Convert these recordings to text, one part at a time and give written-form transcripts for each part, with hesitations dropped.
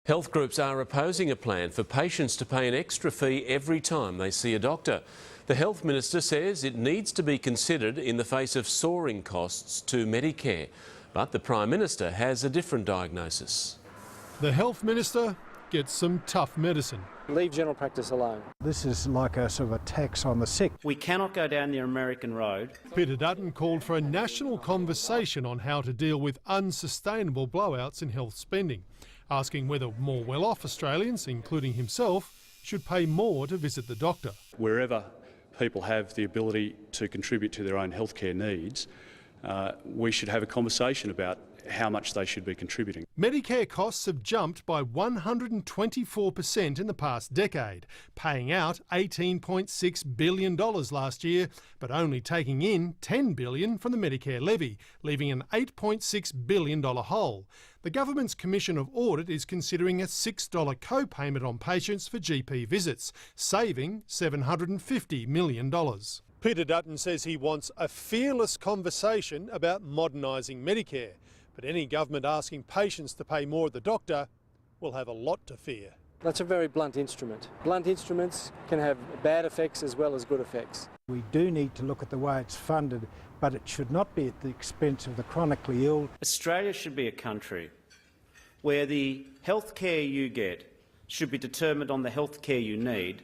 Health groups are opposing a plan for patients to pay an extra fee every time they see a doctor. The Health Minister says it needs to be considered in the face of soaring costs to Medicare. But the Prime Minister has a different diagnosis. The Health Minister gets some tough medicine. Leave general practice alone. This is like a sort of a tax on the sick. We cannot go down the American road. Peter Dutton called for a national conversation on how to deal with unsustainable blowouts in health spending, asking whether more well-off Australians, including himself, should pay more to visit the doctor. Wherever people have the ability to contribute to their own healthcare needs, we should have a conversation about how much they should be contributing. Medicare costs have jumped by 124% in the past decade, paying out $18.6 billion last year, but only taking in $10 billion from the Medicare levy, leaving an $8.6 billion hole. The government's Commission of Audit is considering a $6 co-payment on patients for GP visits, saving $750 million. Peter Dutton says he wants a fearless conversation about modernising Medicare, but any government asking patients to pay more at the doctor will have a lot to fear. That's a very blunt instrument. Blunt instruments can have bad effects as well as good effects. We do need to look at the way it's funded, but it should not be at the expense of the chronically ill. Australia should be a country where the health care you get should be determined on the health care you need,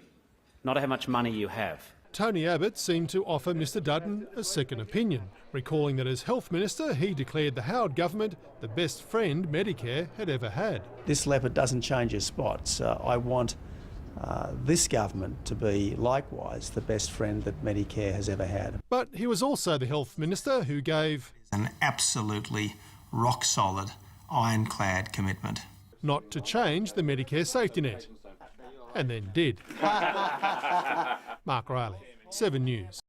not how much money you have. Tony Abbott seemed to offer Mr Dutton a second opinion, recalling that as Health Minister he declared the Howard government the best friend Medicare had ever had. This leopard doesn't change his spots. I want this government to be likewise the best friend that Medicare has ever had. But he was also the Health Minister who gave an absolutely rock-solid, ironclad commitment not to change the Medicare safety net, and then did. Mark Riley, 7 News.